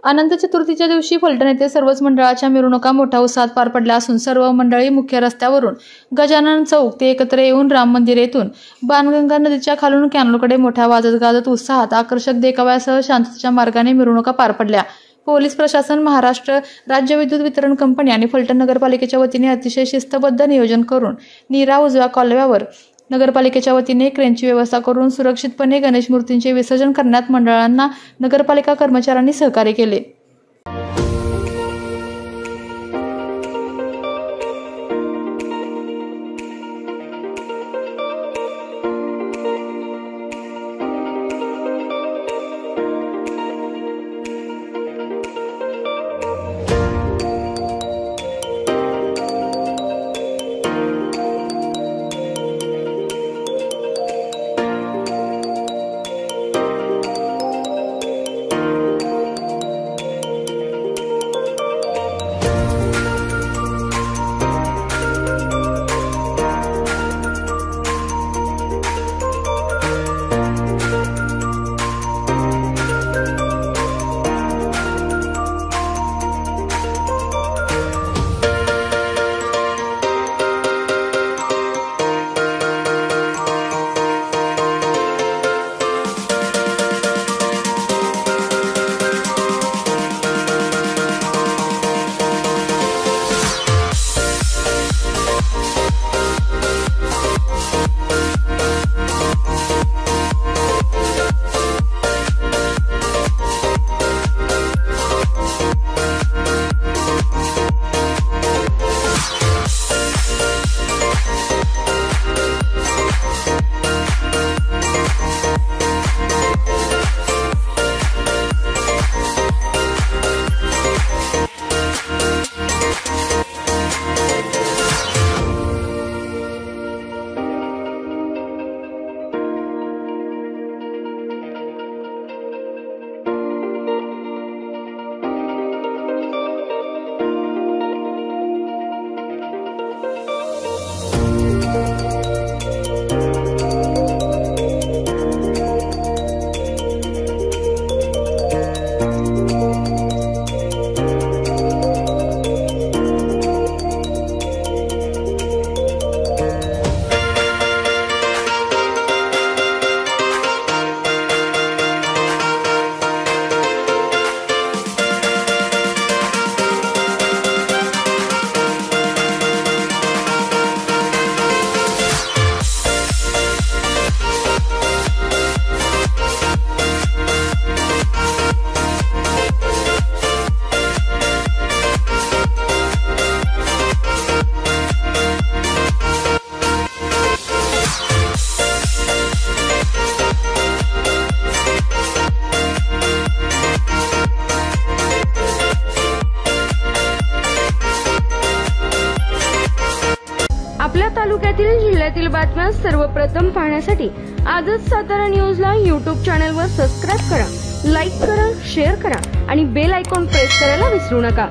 अनंत चतुर्थीच्या दिवशी फलटण येथे सर्वच मंडळाच्या मिरवणुका मोठ्या उत्साहात पार पडल्या असून सर्व मंडळी मुख्य रस्त्यावरून गजानन चौक ते एकत्र येऊन राम मंदिर येथून बाणगंगा नदीच्या खालून कॅनलकडे मोठ्या वाजत गाजत उत्साहात आकर्षक देखाव्यासह शांततेच्या मार्गाने मिरवणुका पार पडल्या। पोलीस प्रशासन, महाराष्ट्र राज्य विद्युत वितरण कंपनी आणि फलटण नगरपालिकेच्या वतीने अतिशय शिस्तबद्ध नियोजन करून नीरा उजव्या कालव्यावर नगरपालिकेच्या वतीने क्रेनची व्यवस्था करून सुरक्षितपणे गणेश मूर्तींचे विसर्जन करण्यात मंडळांना नगरपालिका कर्मचाऱ्यांनी सहकार्य केले। आपल्या तालुक्यातील जिल्ह्यातील बातम्या सर्वप्रथम पाहण्यासाठी आजच सातारा न्यूजला YouTube चॅनलवर सबस्क्राइब करा, लाईक करा, शेअर करा आणि बेल आयकॉन प्रेस करायला विसरू नका।